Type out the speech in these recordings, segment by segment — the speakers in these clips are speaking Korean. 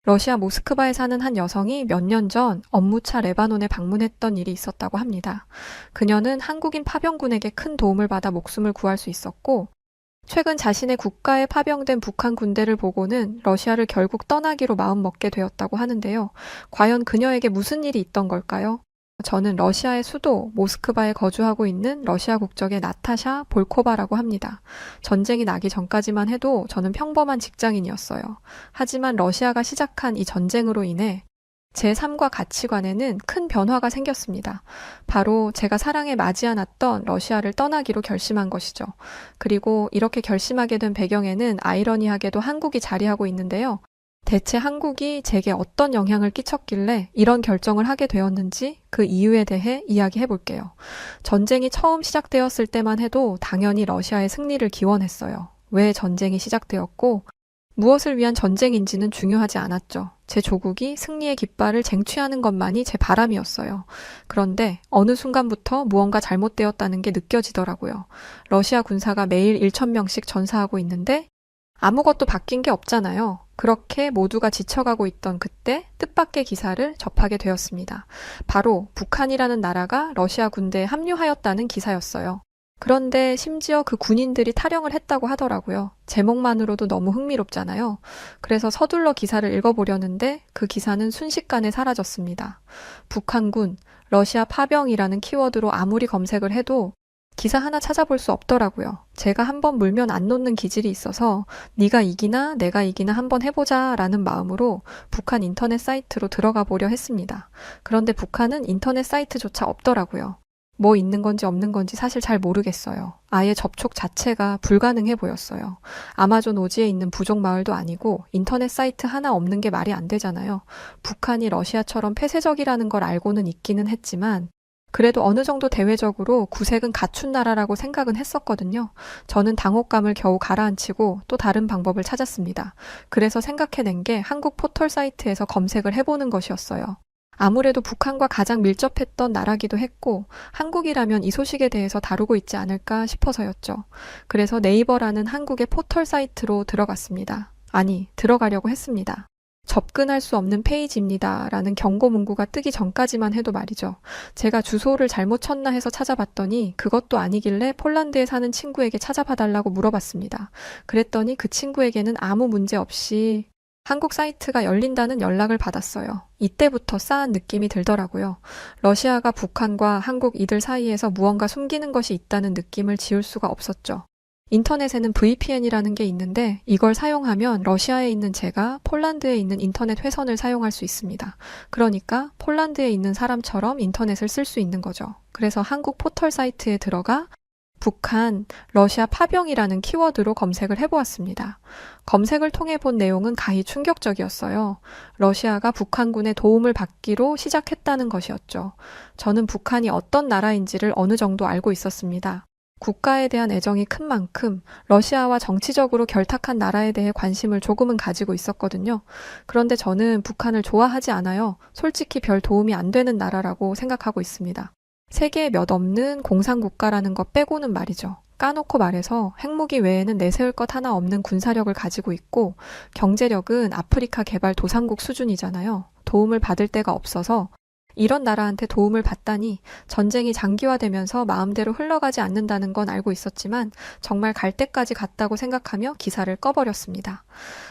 러시아 모스크바에 사는 한 여성이 몇 년 전 업무차 레바논에 방문했던 일이 있었다고 합니다. 그녀는 한국인 파병군에게 큰 도움을 받아 목숨을 구할 수 있었고, 최근 자신의 국가에 파병된 북한 군대를 보고는 러시아를 결국 떠나기로 마음먹게 되었다고 하는데요. 과연 그녀에게 무슨 일이 있던 걸까요? 저는 러시아의 수도 모스크바에 거주하고 있는 러시아 국적의 나타샤 볼코바라고 합니다. 전쟁이 나기 전까지만 해도 저는 평범한 직장인이었어요. 하지만 러시아가 시작한 이 전쟁으로 인해 제 삶과 가치관에는 큰 변화가 생겼습니다. 바로 제가 사랑에 맞지 않았던 러시아를 떠나기로 결심한 것이죠. 그리고 이렇게 결심하게 된 배경에는 아이러니하게도 한국이 자리하고 있는데요. 대체 한국이 제게 어떤 영향을 끼쳤길래 이런 결정을 하게 되었는지 그 이유에 대해 이야기해 볼게요. 전쟁이 처음 시작되었을 때만 해도 당연히 러시아의 승리를 기원했어요. 왜 전쟁이 시작되었고 무엇을 위한 전쟁인지는 중요하지 않았죠. 제 조국이 승리의 깃발을 쟁취하는 것만이 제 바람이었어요. 그런데 어느 순간부터 무언가 잘못되었다는 게 느껴지더라고요. 러시아 군사가 매일 1,000명씩 전사하고 있는데 아무것도 바뀐 게 없잖아요. 그렇게 모두가 지쳐가고 있던 그때 뜻밖의 기사를 접하게 되었습니다. 바로 북한이라는 나라가 러시아 군대에 합류하였다는 기사였어요. 그런데 심지어 그 군인들이 탈영을 했다고 하더라고요. 제목만으로도 너무 흥미롭잖아요. 그래서 서둘러 기사를 읽어보려는데 그 기사는 순식간에 사라졌습니다. 북한군, 러시아 파병이라는 키워드로 아무리 검색을 해도 기사 하나 찾아볼 수 없더라고요. 제가 한번 물면 안 놓는 기질이 있어서 네가 이기나 내가 이기나 한번 해보자 라는 마음으로 북한 인터넷 사이트로 들어가 보려 했습니다. 그런데 북한은 인터넷 사이트조차 없더라고요. 뭐 있는 건지 없는 건지 사실 잘 모르겠어요. 아예 접촉 자체가 불가능해 보였어요. 아마존 오지에 있는 부족 마을도 아니고 인터넷 사이트 하나 없는 게 말이 안 되잖아요. 북한이 러시아처럼 폐쇄적이라는 걸 알고는 있기는 했지만 그래도 어느 정도 대외적으로 구색은 갖춘 나라라고 생각은 했었거든요. 저는 당혹감을 겨우 가라앉히고 또 다른 방법을 찾았습니다. 그래서 생각해낸 게 한국 포털 사이트에서 검색을 해보는 것이었어요. 아무래도 북한과 가장 밀접했던 나라기도 했고 한국이라면 이 소식에 대해서 다루고 있지 않을까 싶어서였죠. 그래서 네이버라는 한국의 포털 사이트로 들어갔습니다. 아니, 들어가려고 했습니다. 접근할 수 없는 페이지입니다. 라는 경고 문구가 뜨기 전까지만 해도 말이죠. 제가 주소를 잘못 쳤나 해서 찾아봤더니 그것도 아니길래 폴란드에 사는 친구에게 찾아봐달라고 물어봤습니다. 그랬더니 그 친구에게는 아무 문제 없이 한국 사이트가 열린다는 연락을 받았어요. 이때부터 싸한 느낌이 들더라고요. 러시아가 북한과 한국 이들 사이에서 무언가 숨기는 것이 있다는 느낌을 지울 수가 없었죠. 인터넷에는 VPN이라는 게 있는데 이걸 사용하면 러시아에 있는 제가 폴란드에 있는 인터넷 회선을 사용할 수 있습니다. 그러니까 폴란드에 있는 사람처럼 인터넷을 쓸 수 있는 거죠. 그래서 한국 포털 사이트에 들어가 북한, 러시아 파병이라는 키워드로 검색을 해보았습니다. 검색을 통해 본 내용은 가히 충격적이었어요. 러시아가 북한군의 도움을 받기로 시작했다는 것이었죠. 저는 북한이 어떤 나라인지를 어느 정도 알고 있었습니다. 국가에 대한 애정이 큰 만큼 러시아와 정치적으로 결탁한 나라에 대해 관심을 조금은 가지고 있었거든요. 그런데 저는 북한을 좋아하지 않아요. 솔직히 별 도움이 안 되는 나라라고 생각하고 있습니다. 세계에 몇 없는 공산국가라는 것 빼고는 말이죠. 까놓고 말해서 핵무기 외에는 내세울 것 하나 없는 군사력을 가지고 있고 경제력은 아프리카 개발 도상국 수준이잖아요. 도움을 받을 데가 없어서 이런 나라한테 도움을 받다니 전쟁이 장기화되면서 마음대로 흘러가지 않는다는 건 알고 있었지만 정말 갈 때까지 갔다고 생각하며 기사를 꺼버렸습니다.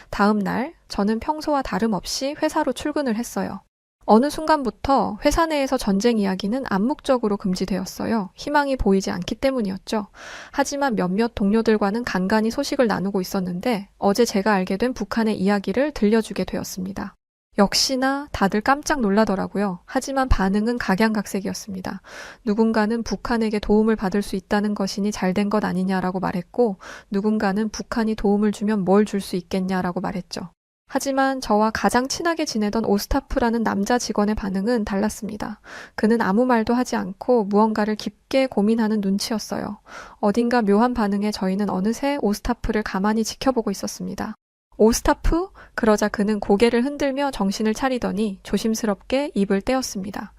다음 날 저는 평소와 다름없이 회사로 출근을 했어요. 어느 순간부터 회사 내에서 전쟁 이야기는 암묵적으로 금지되었어요. 희망이 보이지 않기 때문이었죠. 하지만 몇몇 동료들과는 간간히 소식을 나누고 있었는데 어제 제가 알게 된 북한의 이야기를 들려주게 되었습니다. 역시나 다들 깜짝 놀라더라고요. 하지만 반응은 각양각색이었습니다. 누군가는 북한에게 도움을 받을 수 있다는 것이니 잘된 것 아니냐라고 말했고 누군가는 북한이 도움을 주면 뭘 줄 수 있겠냐라고 말했죠. 하지만 저와 가장 친하게 지내던 오스타프라는 남자 직원의 반응은 달랐습니다. 그는 아무 말도 하지 않고 무언가를 깊게 고민하는 눈치였어요. 어딘가 묘한 반응에 저희는 어느새 오스타프를 가만히 지켜보고 있었습니다. 오스타프? 그러자 그는 고개를 흔들며 정신을 차리더니 조심스럽게 입을 떼었습니다.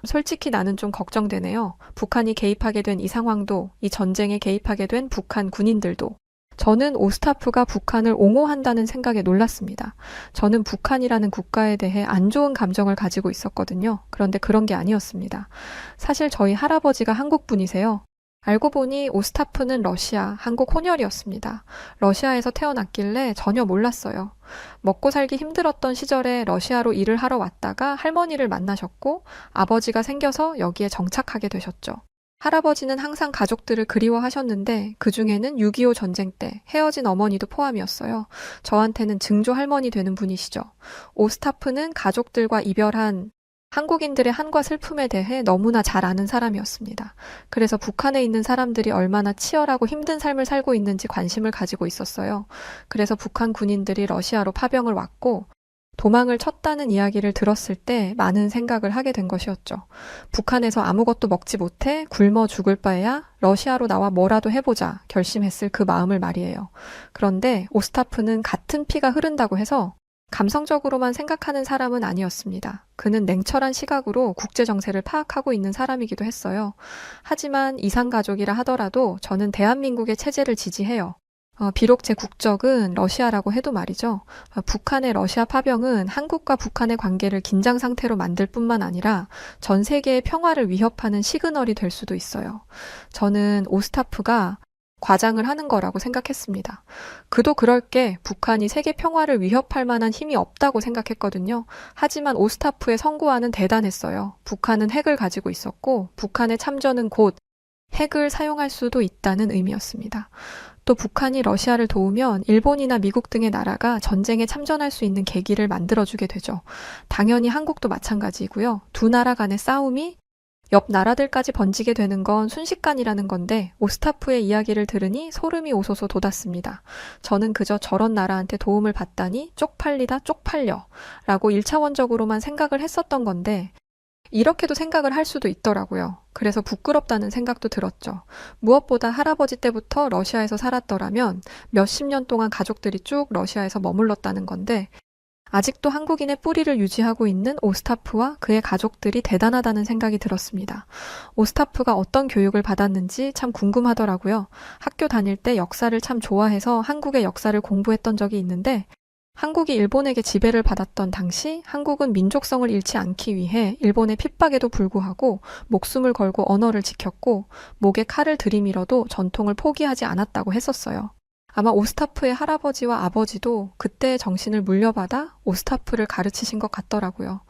솔직히 나는 좀 걱정되네요. 북한이 개입하게 된 이 상황도, 이 전쟁에 개입하게 된 북한 군인들도. 저는 오스타프가 북한을 옹호한다는 생각에 놀랐습니다. 저는 북한이라는 국가에 대해 안 좋은 감정을 가지고 있었거든요. 그런데 그런 게 아니었습니다. 사실 저희 할아버지가 한국 분이세요. 알고 보니 오스타프는 러시아, 한국 혼혈이었습니다. 러시아에서 태어났길래 전혀 몰랐어요. 먹고 살기 힘들었던 시절에 러시아로 일을 하러 왔다가 할머니를 만나셨고 아버지가 생겨서 여기에 정착하게 되셨죠. 할아버지는 항상 가족들을 그리워하셨는데 그중에는 6.25 전쟁 때 헤어진 어머니도 포함이었어요. 저한테는 증조 할머니 되는 분이시죠. 오스타프는 가족들과 이별한 한국인들의 한과 슬픔에 대해 너무나 잘 아는 사람이었습니다. 그래서 북한에 있는 사람들이 얼마나 치열하고 힘든 삶을 살고 있는지 관심을 가지고 있었어요. 그래서 북한 군인들이 러시아로 파병을 왔고 도망을 쳤다는 이야기를 들었을 때 많은 생각을 하게 된 것이었죠. 북한에서 아무것도 먹지 못해 굶어 죽을 바에야 러시아로 나와 뭐라도 해보자 결심했을 그 마음을 말이에요. 그런데 오스타프는 같은 피가 흐른다고 해서 감성적으로만 생각하는 사람은 아니었습니다. 그는 냉철한 시각으로 국제 정세를 파악하고 있는 사람이기도 했어요. 하지만 이산가족이라 하더라도 저는 대한민국의 체제를 지지해요. 비록 제 국적은 러시아라고 해도 말이죠. 북한의 러시아 파병은 한국과 북한의 관계를 긴장 상태로 만들 뿐만 아니라 전 세계의 평화를 위협하는 시그널이 될 수도 있어요. 저는 오스타프가 과장을 하는 거라고 생각했습니다. 그도 그럴 게 북한이 세계 평화를 위협할 만한 힘이 없다고 생각했거든요. 하지만 오스타프의 선고안은 대단했어요. 북한은 핵을 가지고 있었고 북한의 참전은 곧 핵을 사용할 수도 있다는 의미였습니다. 또 북한이 러시아를 도우면 일본이나 미국 등의 나라가 전쟁에 참전할 수 있는 계기를 만들어주게 되죠. 당연히 한국도 마찬가지이고요. 두 나라 간의 싸움이 옆 나라들까지 번지게 되는 건 순식간이라는 건데 오스타프의 이야기를 들으니 소름이 오소소 돋았습니다. 저는 그저 저런 나라한테 도움을 받다니 쪽팔리다 쪽팔려 라고 1차원적으로만 생각을 했었던 건데 이렇게도 생각을 할 수도 있더라고요. 그래서 부끄럽다는 생각도 들었죠. 무엇보다 할아버지 때부터 러시아에서 살았더라면 몇십 년 동안 가족들이 쭉 러시아에서 머물렀다는 건데 아직도 한국인의 뿌리를 유지하고 있는 오스타프와 그의 가족들이 대단하다는 생각이 들었습니다. 오스타프가 어떤 교육을 받았는지 참 궁금하더라고요. 학교 다닐 때 역사를 참 좋아해서 한국의 역사를 공부했던 적이 있는데 한국이 일본에게 지배를 받았던 당시 한국은 민족성을 잃지 않기 위해 일본의 핍박에도 불구하고 목숨을 걸고 언어를 지켰고 목에 칼을 들이밀어도 전통을 포기하지 않았다고 했었어요. 아마 오스타프의 할아버지와 아버지도 그때의 정신을 물려받아 오스타프를 가르치신 것 같더라고요.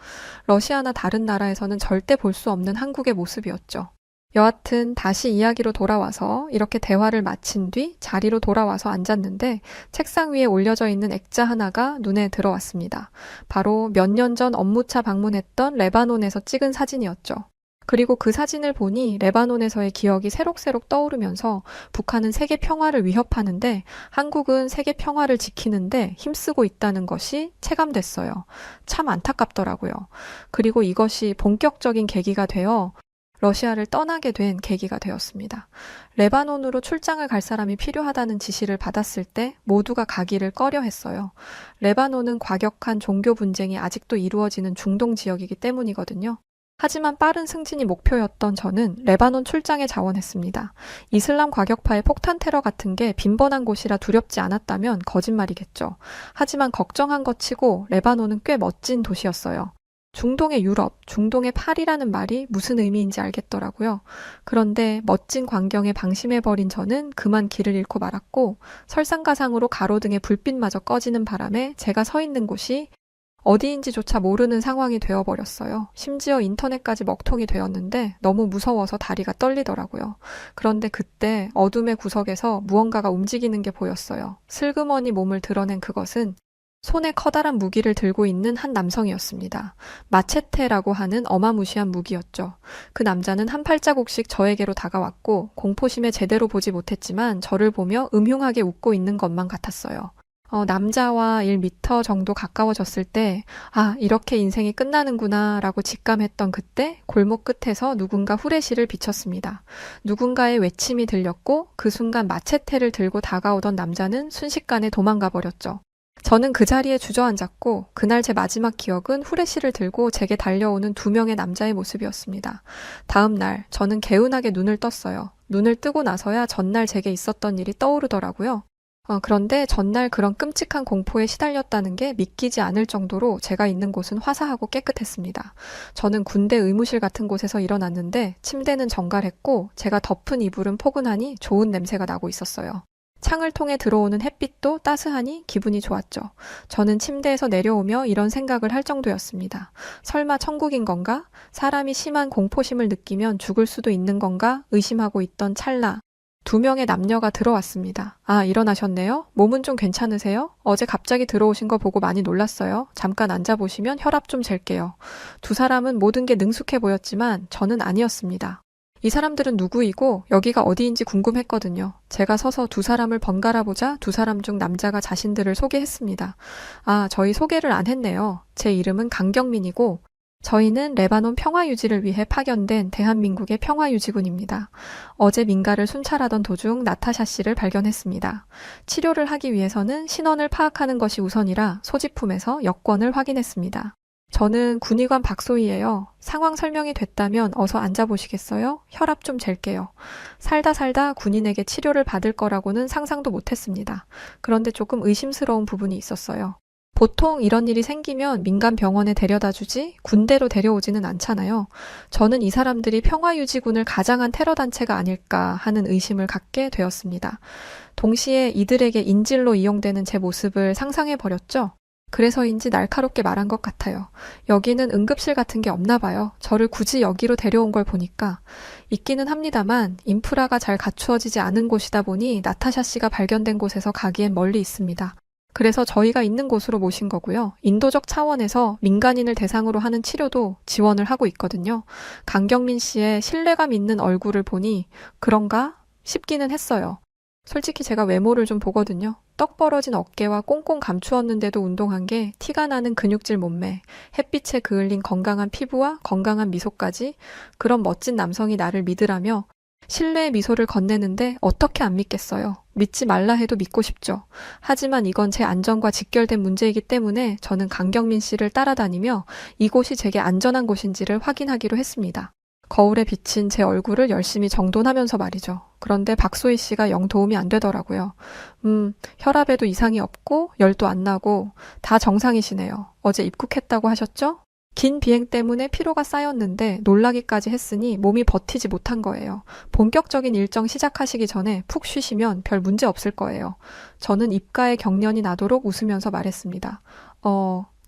러시아나 다른 나라에서는 절대 볼 수 없는 한국의 모습이었죠. 여하튼 다시 이야기로 돌아와서 이렇게 대화를 마친 뒤 자리로 돌아와서 앉았는데 책상 위에 올려져 있는 액자 하나가 눈에 들어왔습니다. 바로 몇 년 전 업무차 방문했던 레바논에서 찍은 사진이었죠. 그리고 그 사진을 보니 레바논에서의 기억이 새록새록 떠오르면서 북한은 세계 평화를 위협하는데 한국은 세계 평화를 지키는데 힘쓰고 있다는 것이 체감됐어요. 참 안타깝더라고요. 그리고 이것이 본격적인 계기가 되어 러시아를 떠나게 된 계기가 되었습니다. 레바논으로 출장을 갈 사람이 필요하다는 지시를 받았을 때 모두가 가기를 꺼려했어요. 레바논은 과격한 종교 분쟁이 아직도 이루어지는 중동 지역이기 때문이거든요. 하지만 빠른 승진이 목표였던 저는 레바논 출장에 자원했습니다. 이슬람 과격파의 폭탄 테러 같은 게 빈번한 곳이라 두렵지 않았다면 거짓말이겠죠. 하지만 걱정한 것 치고 레바논은 꽤 멋진 도시였어요. 중동의 유럽, 중동의 파리라는 말이 무슨 의미인지 알겠더라고요. 그런데 멋진 광경에 방심해버린 저는 그만 길을 잃고 말았고 설상가상으로 가로등의 불빛마저 꺼지는 바람에 제가 서 있는 곳이 어디인지조차 모르는 상황이 되어버렸어요. 심지어 인터넷까지 먹통이 되었는데 너무 무서워서 다리가 떨리더라고요. 그런데 그때 어둠의 구석에서 무언가가 움직이는 게 보였어요. 슬그머니 몸을 드러낸 그것은 손에 커다란 무기를 들고 있는 한 남성이었습니다. 마체테라고 하는 어마무시한 무기였죠. 그 남자는 한 발자국씩 저에게로 다가왔고 공포심에 제대로 보지 못했지만 저를 보며 음흉하게 웃고 있는 것만 같았어요. 남자와 1미터 정도 가까워졌을 때 이렇게 인생이 끝나는구나 라고 직감했던 그때 골목 끝에서 누군가 후레쉬를 비쳤습니다. 누군가의 외침이 들렸고 그 순간 마체테를 들고 다가오던 남자는 순식간에 도망가 버렸죠. 저는 그 자리에 주저앉았고 그날 제 마지막 기억은 후레쉬를 들고 제게 달려오는 2명의 남자의 모습이었습니다. 다음 날 저는 개운하게 눈을 떴어요. 눈을 뜨고 나서야 전날 제게 있었던 일이 떠오르더라고요. 그런데 전날 그런 끔찍한 공포에 시달렸다는 게 믿기지 않을 정도로 제가 있는 곳은 화사하고 깨끗했습니다. 저는 군대 의무실 같은 곳에서 일어났는데 침대는 정갈했고 제가 덮은 이불은 포근하니 좋은 냄새가 나고 있었어요. 창을 통해 들어오는 햇빛도 따스하니 기분이 좋았죠. 저는 침대에서 내려오며 이런 생각을 할 정도였습니다. 설마 천국인 건가? 사람이 심한 공포심을 느끼면 죽을 수도 있는 건가? 의심하고 있던 찰나. 두 명의 남녀가 들어왔습니다. 아, 일어나셨네요? 몸은 좀 괜찮으세요? 어제 갑자기 들어오신 거 보고 많이 놀랐어요. 잠깐 앉아보시면 혈압 좀 잴게요. 두 사람은 모든 게 능숙해 보였지만 저는 아니었습니다. 이 사람들은 누구이고 여기가 어디인지 궁금했거든요. 제가 서서 두 사람을 번갈아 보자 두 사람 중 남자가 자신들을 소개했습니다. 아, 저희 소개를 안 했네요. 제 이름은 강경민이고 저희는 레바논 평화 유지를 위해 파견된 대한민국의 평화 유지군입니다. 어제 민가를 순찰하던 도중 나타샤 씨를 발견했습니다. 치료를 하기 위해서는 신원을 파악하는 것이 우선이라 소지품에서 여권을 확인했습니다. 저는 군의관 박소희예요. 상황 설명이 됐다면 어서 앉아보시겠어요? 혈압 좀 잴게요. 살다 군인에게 치료를 받을 거라고는 상상도 못했습니다. 그런데 조금 의심스러운 부분이 있었어요. 보통 이런 일이 생기면 민간 병원에 데려다 주지 군대로 데려오지는 않잖아요. 저는 이 사람들이 평화유지군을 가장한 테러단체가 아닐까 하는 의심을 갖게 되었습니다. 동시에 이들에게 인질로 이용되는 제 모습을 상상해버렸죠. 그래서인지 날카롭게 말한 것 같아요. 여기는 응급실 같은 게 없나 봐요. 저를 굳이 여기로 데려온 걸 보니까. 있기는 합니다만 인프라가 잘 갖추어지지 않은 곳이다 보니 나타샤 씨가 발견된 곳에서 가기엔 멀리 있습니다. 그래서 저희가 있는 곳으로 모신 거고요. 인도적 차원에서 민간인을 대상으로 하는 치료도 지원을 하고 있거든요. 강경민 씨의 신뢰감 있는 얼굴을 보니 그런가 싶기는 했어요. 솔직히 제가 외모를 좀 보거든요. 떡 벌어진 어깨와 꽁꽁 감추었는데도 운동한 게 티가 나는 근육질 몸매, 햇빛에 그을린 건강한 피부와 건강한 미소까지 그런 멋진 남성이 나를 믿으라며 신뢰의 미소를 건네는데 어떻게 안 믿겠어요. 믿지 말라 해도 믿고 싶죠. 하지만 이건 제 안전과 직결된 문제이기 때문에 저는 강경민 씨를 따라다니며 이곳이 제게 안전한 곳인지를 확인하기로 했습니다. 거울에 비친 제 얼굴을 열심히 정돈하면서 말이죠. 그런데 박소희 씨가 영 도움이 안 되더라고요. 혈압에도 이상이 없고 열도 안 나고 다 정상이시네요. 어제 입국했다고 하셨죠? 긴 비행 때문에 피로가 쌓였는데 놀라기까지 했으니 몸이 버티지 못한 거예요. 본격적인 일정 시작하시기 전에 푹 쉬시면 별 문제 없을 거예요. 저는 입가에 경련이 나도록 웃으면서 말했습니다.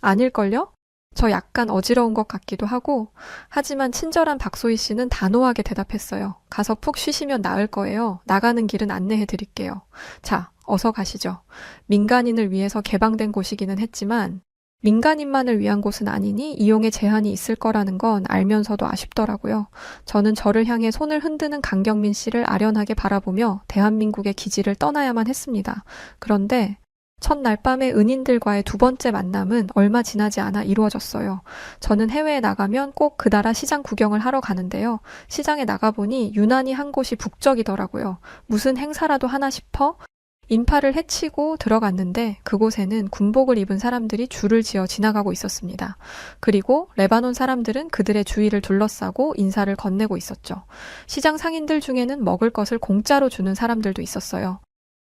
아닐걸요? 저 약간 어지러운 것 같기도 하고 하지만 친절한 박소희 씨는 단호하게 대답했어요. 가서 푹 쉬시면 나을 거예요. 나가는 길은 안내해 드릴게요. 자, 어서 가시죠. 민간인을 위해서 개방된 곳이기는 했지만 민간인만을 위한 곳은 아니니 이용에 제한이 있을 거라는 건 알면서도 아쉽더라고요. 저는 저를 향해 손을 흔드는 강경민 씨를 아련하게 바라보며 대한민국의 기지를 떠나야만 했습니다. 그런데 첫날 밤에 은인들과의 두 번째 만남은 얼마 지나지 않아 이루어졌어요. 저는 해외에 나가면 꼭 그 나라 시장 구경을 하러 가는데요. 시장에 나가보니 유난히 한 곳이 북적이더라고요. 무슨 행사라도 하나 싶어 인파를 헤치고 들어갔는데 그곳에는 군복을 입은 사람들이 줄을 지어 지나가고 있었습니다. 그리고 레바논 사람들은 그들의 주위를 둘러싸고 인사를 건네고 있었죠. 시장 상인들 중에는 먹을 것을 공짜로 주는 사람들도 있었어요.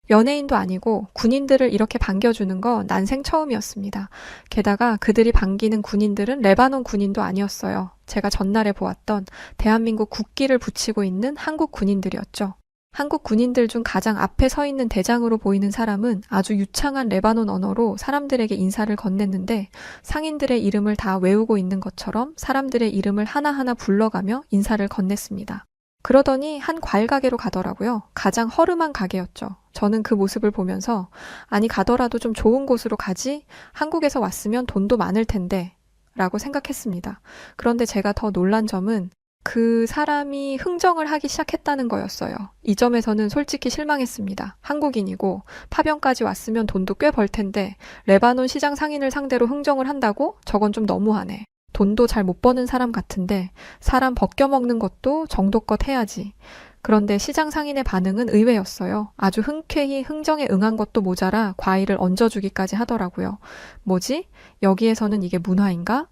연예인도 아니고 군인들을 이렇게 반겨주는 건 난생 처음이었습니다. 게다가 그들이 반기는 군인들은 레바논 군인도 아니었어요. 제가 전날에 보았던 대한민국 국기를 붙이고 있는 한국 군인들이었죠. 한국 군인들 중 가장 앞에 서 있는 대장으로 보이는 사람은 아주 유창한 레바논 언어로 사람들에게 인사를 건넸는데 상인들의 이름을 다 외우고 있는 것처럼 사람들의 이름을 하나하나 불러가며 인사를 건넸습니다. 그러더니 한 과일 가게로 가더라고요. 가장 허름한 가게였죠. 저는 그 모습을 보면서 아니 가더라도 좀 좋은 곳으로 가지 한국에서 왔으면 돈도 많을 텐데 라고 생각했습니다. 그런데 제가 더 놀란 점은 그 사람이 흥정을 하기 시작했다는 거였어요. 이 점에서는 솔직히 실망했습니다. 한국인이고 파병까지 왔으면 돈도 꽤 벌 텐데 레바논 시장 상인을 상대로 흥정을 한다고? 저건 좀 너무하네. 돈도 잘 못 버는 사람 같은데 사람 벗겨먹는 것도 정도껏 해야지. 그런데 시장 상인의 반응은 의외였어요. 아주 흔쾌히 흥정에 응한 것도 모자라 과일을 얹어주기까지 하더라고요. 뭐지? 여기에서는 이게 문화인가?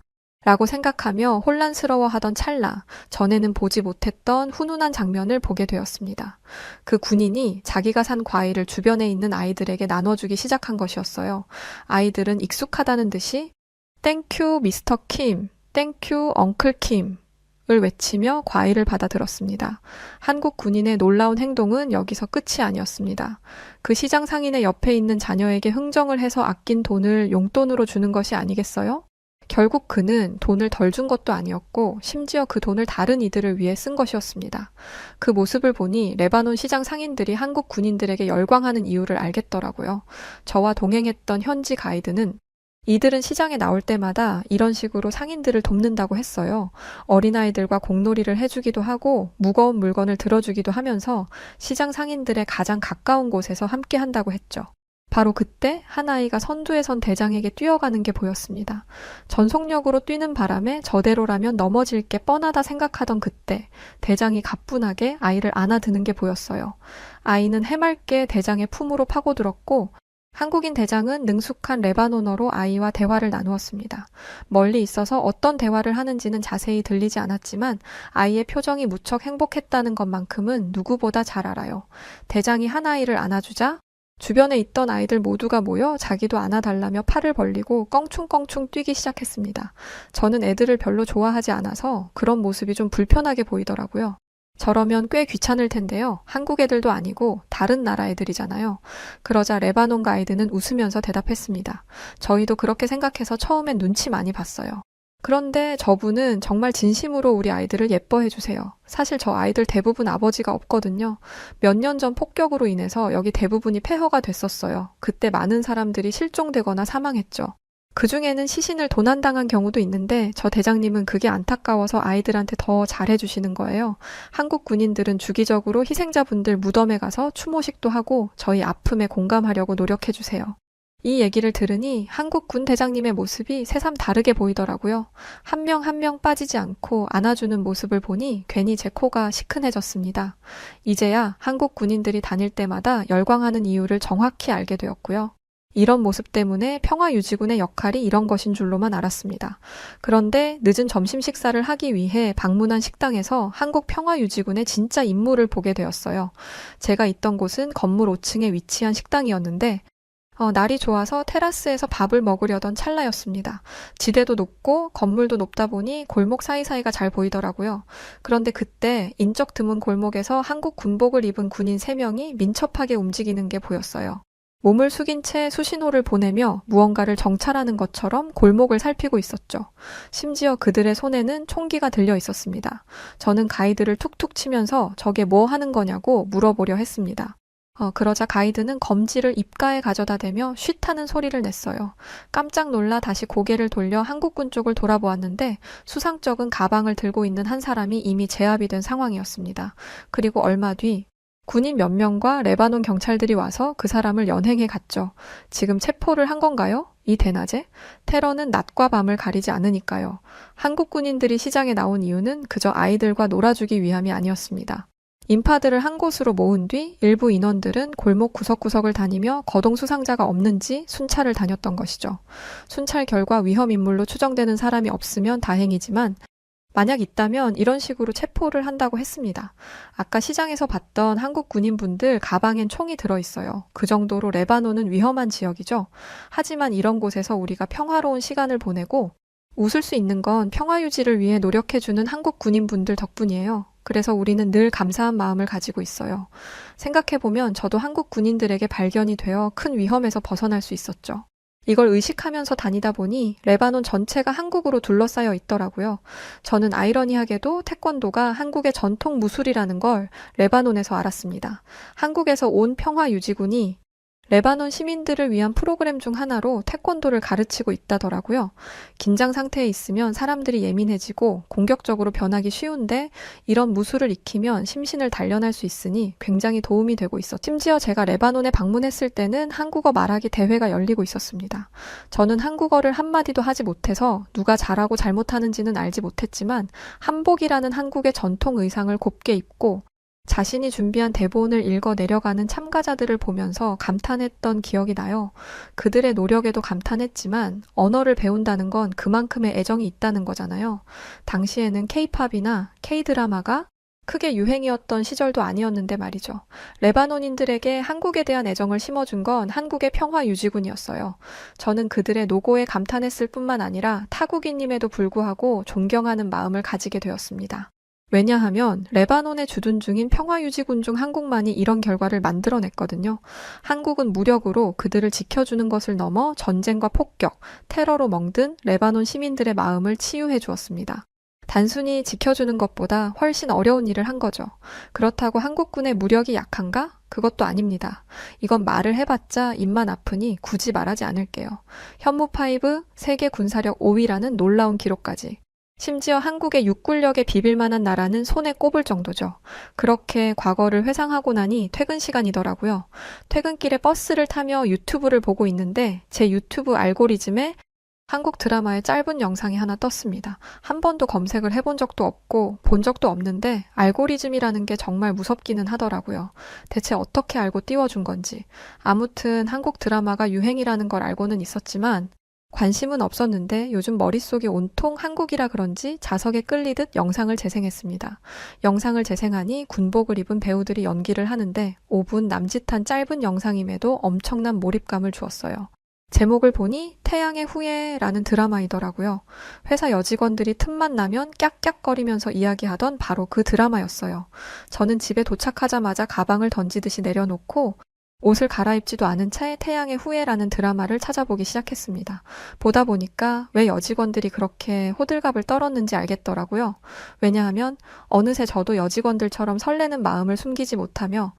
라고 생각하며 혼란스러워하던 찰나, 전에는 보지 못했던 훈훈한 장면을 보게 되었습니다. 그 군인이 자기가 산 과일을 주변에 있는 아이들에게 나눠주기 시작한 것이었어요. 아이들은 익숙하다는 듯이 땡큐 미스터 킴, 땡큐 엉클 킴 을 외치며 과일을 받아들었습니다. 한국 군인의 놀라운 행동은 여기서 끝이 아니었습니다. 그 시장 상인의 옆에 있는 자녀에게 흥정을 해서 아낀 돈을 용돈으로 주는 것이 아니겠어요? 결국 그는 돈을 덜 준 것도 아니었고 심지어 그 돈을 다른 이들을 위해 쓴 것이었습니다. 그 모습을 보니 레바논 시장 상인들이 한국 군인들에게 열광하는 이유를 알겠더라고요. 저와 동행했던 현지 가이드는 이들은 시장에 나올 때마다 이런 식으로 상인들을 돕는다고 했어요. 어린아이들과 공놀이를 해주기도 하고 무거운 물건을 들어주기도 하면서 시장 상인들의 가장 가까운 곳에서 함께 한다고 했죠. 바로 그때 한 아이가 선두에 선 대장에게 뛰어가는 게 보였습니다. 전속력으로 뛰는 바람에 저대로라면 넘어질 게 뻔하다 생각하던 그때 대장이 가뿐하게 아이를 안아드는 게 보였어요. 아이는 해맑게 대장의 품으로 파고들었고 한국인 대장은 능숙한 레바논어로 아이와 대화를 나누었습니다. 멀리 있어서 어떤 대화를 하는지는 자세히 들리지 않았지만 아이의 표정이 무척 행복했다는 것만큼은 누구보다 잘 알아요. 대장이 한 아이를 안아주자 주변에 있던 아이들 모두가 모여 자기도 안아달라며 팔을 벌리고 껑충껑충 뛰기 시작했습니다. 저는 애들을 별로 좋아하지 않아서 그런 모습이 좀 불편하게 보이더라고요. 저러면 꽤 귀찮을 텐데요. 한국 애들도 아니고 다른 나라 애들이잖아요. 그러자 레바논 가이드는 웃으면서 대답했습니다. 저희도 그렇게 생각해서 처음엔 눈치 많이 봤어요. 그런데 저분은 정말 진심으로 우리 아이들을 예뻐해 주세요. 사실 저 아이들 대부분 아버지가 없거든요. 몇 년 전 폭격으로 인해서 여기 대부분이 폐허가 됐었어요. 그때 많은 사람들이 실종되거나 사망했죠. 그중에는 시신을 도난당한 경우도 있는데 저 대장님은 그게 안타까워서 아이들한테 더 잘해주시는 거예요. 한국 군인들은 주기적으로 희생자분들 무덤에 가서 추모식도 하고 저희 아픔에 공감하려고 노력해주세요. 이 얘기를 들으니 한국 군 대장님의 모습이 새삼 다르게 보이더라고요. 한 명 한 명 빠지지 않고 안아주는 모습을 보니 괜히 제 코가 시큰해졌습니다. 이제야 한국 군인들이 다닐 때마다 열광하는 이유를 정확히 알게 되었고요. 이런 모습 때문에 평화유지군의 역할이 이런 것인 줄로만 알았습니다. 그런데 늦은 점심 식사를 하기 위해 방문한 식당에서 한국 평화유지군의 진짜 임무를 보게 되었어요. 제가 있던 곳은 건물 5층에 위치한 식당이었는데 날이 좋아서 테라스에서 밥을 먹으려던 찰나였습니다. 지대도 높고 건물도 높다 보니 골목 사이사이가 잘 보이더라고요. 그런데 그때 인적 드문 골목에서 한국 군복을 입은 군인 3명이 민첩하게 움직이는 게 보였어요. 몸을 숙인 채 수신호를 보내며 무언가를 정찰하는 것처럼 골목을 살피고 있었죠. 심지어 그들의 손에는 총기가 들려 있었습니다. 저는 가이드를 툭툭 치면서 저게 뭐 하는 거냐고 물어보려 했습니다. 그러자 가이드는 검지를 입가에 가져다 대며 쉿 하는 소리를 냈어요. 깜짝 놀라 다시 고개를 돌려 한국군 쪽을 돌아보았는데 수상쩍은 가방을 들고 있는 한 사람이 이미 제압이 된 상황이었습니다. 그리고 얼마 뒤 군인 몇 명과 레바논 경찰들이 와서 그 사람을 연행해 갔죠. 지금 체포를 한 건가요? 이 대낮에? 테러는 낮과 밤을 가리지 않으니까요. 한국 군인들이 시장에 나온 이유는 그저 아이들과 놀아주기 위함이 아니었습니다. 인파들을 한 곳으로 모은 뒤 일부 인원들은 골목 구석구석을 다니며 거동 수상자가 없는지 순찰을 다녔던 것이죠. 순찰 결과 위험인물로 추정되는 사람이 없으면 다행이지만 만약 있다면 이런 식으로 체포를 한다고 했습니다. 아까 시장에서 봤던 한국 군인분들 가방엔 총이 들어있어요. 그 정도로 레바논은 위험한 지역이죠. 하지만 이런 곳에서 우리가 평화로운 시간을 보내고 웃을 수 있는 건 평화 유지를 위해 노력해주는 한국 군인분들 덕분이에요. 그래서 우리는 늘 감사한 마음을 가지고 있어요. 생각해보면 저도 한국 군인들에게 발견이 되어 큰 위험에서 벗어날 수 있었죠. 이걸 의식하면서 다니다 보니 레바논 전체가 한국으로 둘러싸여 있더라고요. 저는 아이러니하게도 태권도가 한국의 전통 무술이라는 걸 레바논에서 알았습니다. 한국에서 온 평화유지군이 레바논 시민들을 위한 프로그램 중 하나로 태권도를 가르치고 있다더라고요. 긴장 상태에 있으면 사람들이 예민해지고 공격적으로 변하기 쉬운데 이런 무술을 익히면 심신을 단련할 수 있으니 굉장히 도움이 되고 있었죠. 심지어 제가 레바논에 방문했을 때는 한국어 말하기 대회가 열리고 있었습니다. 저는 한국어를 한마디도 하지 못해서 누가 잘하고 잘못하는지는 알지 못했지만 한복이라는 한국의 전통 의상을 곱게 입고 자신이 준비한 대본을 읽어 내려가는 참가자들을 보면서 감탄했던 기억이 나요. 그들의 노력에도 감탄했지만 언어를 배운다는 건 그만큼의 애정이 있다는 거잖아요. 당시에는 K-팝이나 K-드라마가 크게 유행이었던 시절도 아니었는데 말이죠. 레바논인들에게 한국에 대한 애정을 심어준 건 한국의 평화유지군이었어요. 저는 그들의 노고에 감탄했을 뿐만 아니라 타국인임에도 불구하고 존경하는 마음을 가지게 되었습니다. 왜냐하면 레바논에 주둔 중인 평화유지군 중 한국만이 이런 결과를 만들어냈거든요. 한국은 무력으로 그들을 지켜주는 것을 넘어 전쟁과 폭격, 테러로 멍든 레바논 시민들의 마음을 치유해 주었습니다. 단순히 지켜주는 것보다 훨씬 어려운 일을 한 거죠. 그렇다고 한국군의 무력이 약한가? 그것도 아닙니다. 이건 말을 해봤자 입만 아프니 굳이 말하지 않을게요. 현무5 세계 군사력 5위라는 놀라운 기록까지. 심지어 한국의 육군력에 비빌 만한 나라는 손에 꼽을 정도죠. 그렇게 과거를 회상하고 나니 퇴근 시간이더라고요. 퇴근길에 버스를 타며 유튜브를 보고 있는데 제 유튜브 알고리즘에 한국 드라마의 짧은 영상이 하나 떴습니다. 한 번도 검색을 해본 적도 없고 본 적도 없는데 알고리즘이라는 게 정말 무섭기는 하더라고요. 대체 어떻게 알고 띄워준 건지. 아무튼 한국 드라마가 유행이라는 걸 알고는 있었지만 관심은 없었는데 요즘 머릿속이 온통 한국이라 그런지 자석에 끌리듯 영상을 재생했습니다. 영상을 재생하니 군복을 입은 배우들이 연기를 하는데 5분 남짓한 짧은 영상임에도 엄청난 몰입감을 주었어요. 제목을 보니 태양의 후예라는 드라마이더라고요. 회사 여직원들이 틈만 나면 깍깍거리면서 이야기하던 바로 그 드라마였어요. 저는 집에 도착하자마자 가방을 던지듯이 내려놓고 옷을 갈아입지도 않은 채 태양의 후예라는 드라마를 찾아보기 시작했습니다. 보다 보니까 왜 여직원들이 그렇게 호들갑을 떨었는지 알겠더라고요. 왜냐하면 어느새 저도 여직원들처럼 설레는 마음을 숨기지 못하며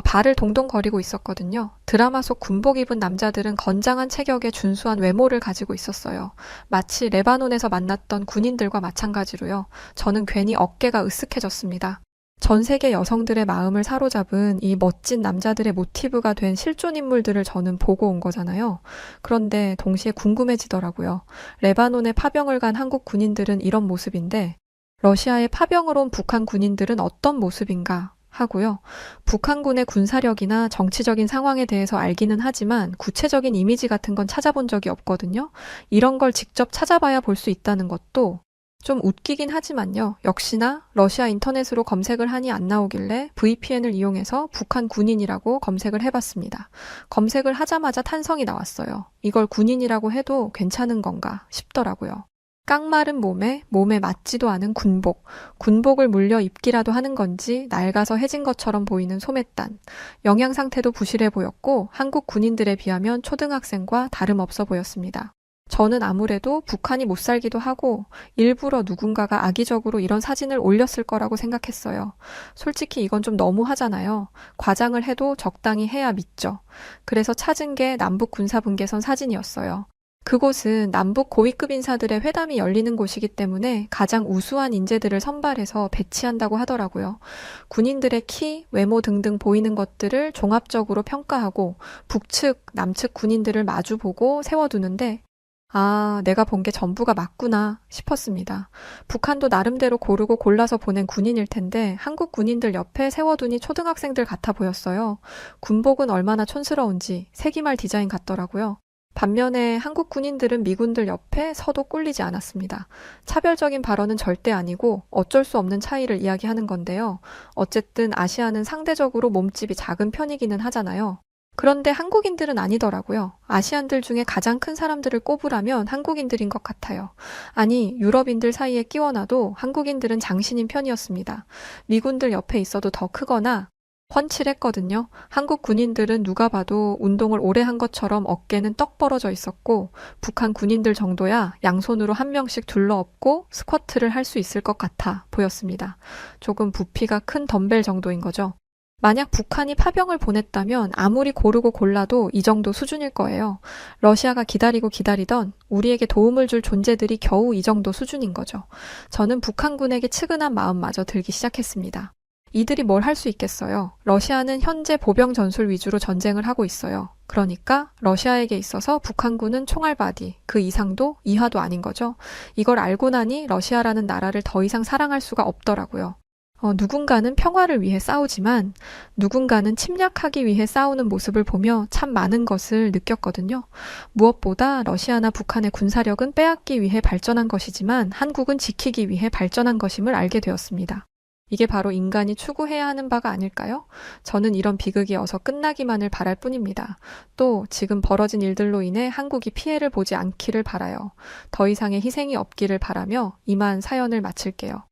발을 동동거리고 있었거든요. 드라마 속 군복 입은 남자들은 건장한 체격에 준수한 외모를 가지고 있었어요. 마치 레바논에서 만났던 군인들과 마찬가지로요. 저는 괜히 어깨가 으쓱해졌습니다. 전 세계 여성들의 마음을 사로잡은 이 멋진 남자들의 모티브가 된 실존 인물들을 저는 보고 온 거잖아요. 그런데 동시에 궁금해지더라고요. 레바논에 파병을 간 한국 군인들은 이런 모습인데 러시아에 파병을 온 북한 군인들은 어떤 모습인가 하고요. 북한군의 군사력이나 정치적인 상황에 대해서 알기는 하지만 구체적인 이미지 같은 건 찾아본 적이 없거든요. 이런 걸 직접 찾아봐야 볼 수 있다는 것도 좀 웃기긴 하지만요. 역시나 러시아 인터넷으로 검색을 하니 안 나오길래 VPN을 이용해서 북한 군인이라고 검색을 해봤습니다. 검색을 하자마자 탄성이 나왔어요. 이걸 군인이라고 해도 괜찮은 건가 싶더라고요. 깡마른 몸에 맞지도 않은 군복을 물려 입기라도 하는 건지 낡아서 해진 것처럼 보이는 소매단, 영양 상태도 부실해 보였고 한국 군인들에 비하면 초등학생과 다름없어 보였습니다. 저는 아무래도 북한이 못 살기도 하고 일부러 누군가가 악의적으로 이런 사진을 올렸을 거라고 생각했어요. 솔직히 이건 좀 너무하잖아요. 과장을 해도 적당히 해야 믿죠. 그래서 찾은 게 남북 군사분계선 사진이었어요. 그곳은 남북 고위급 인사들의 회담이 열리는 곳이기 때문에 가장 우수한 인재들을 선발해서 배치한다고 하더라고요. 군인들의 키, 외모 등등 보이는 것들을 종합적으로 평가하고 북측, 남측 군인들을 마주보고 세워두는데 내가 본 게 전부가 맞구나 싶었습니다. 북한도 나름대로 고르고 골라서 보낸 군인일 텐데 한국 군인들 옆에 세워두니 초등학생들 같아 보였어요. 군복은 얼마나 촌스러운지 세기말 디자인 같더라고요. 반면에 한국 군인들은 미군들 옆에 서도 꿀리지 않았습니다. 차별적인 발언은 절대 아니고 어쩔 수 없는 차이를 이야기하는 건데요. 어쨌든 아시아는 상대적으로 몸집이 작은 편이기는 하잖아요. 그런데 한국인들은 아니더라고요. 아시안들 중에 가장 큰 사람들을 꼽으라면 한국인들인 것 같아요. 아니, 유럽인들 사이에 끼워놔도 한국인들은 장신인 편이었습니다. 미군들 옆에 있어도 더 크거나 훤칠했거든요. 한국 군인들은 누가 봐도 운동을 오래 한 것처럼 어깨는 떡 벌어져 있었고 북한 군인들 정도야 양손으로 한 명씩 둘러엎고 스쿼트를 할 수 있을 것 같아 보였습니다. 조금 부피가 큰 덤벨 정도인 거죠. 만약 북한이 파병을 보냈다면 아무리 고르고 골라도 이 정도 수준일 거예요. 러시아가 기다리고 기다리던 우리에게 도움을 줄 존재들이 겨우 이 정도 수준인 거죠. 저는 북한군에게 측은한 마음마저 들기 시작했습니다. 이들이 뭘 할 수 있겠어요. 러시아는 현재 보병 전술 위주로 전쟁을 하고 있어요. 그러니까 러시아에게 있어서 북한군은 총알바디, 그 이상도 이하도 아닌 거죠. 이걸 알고 나니 러시아라는 나라를 더 이상 사랑할 수가 없더라고요. 누군가는 평화를 위해 싸우지만 누군가는 침략하기 위해 싸우는 모습을 보며 참 많은 것을 느꼈거든요. 무엇보다 러시아나 북한의 군사력은 빼앗기 위해 발전한 것이지만 한국은 지키기 위해 발전한 것임을 알게 되었습니다. 이게 바로 인간이 추구해야 하는 바가 아닐까요? 저는 이런 비극이 어서 끝나기만을 바랄 뿐입니다. 또 지금 벌어진 일들로 인해 한국이 피해를 보지 않기를 바라요. 더 이상의 희생이 없기를 바라며 이만 사연을 마칠게요.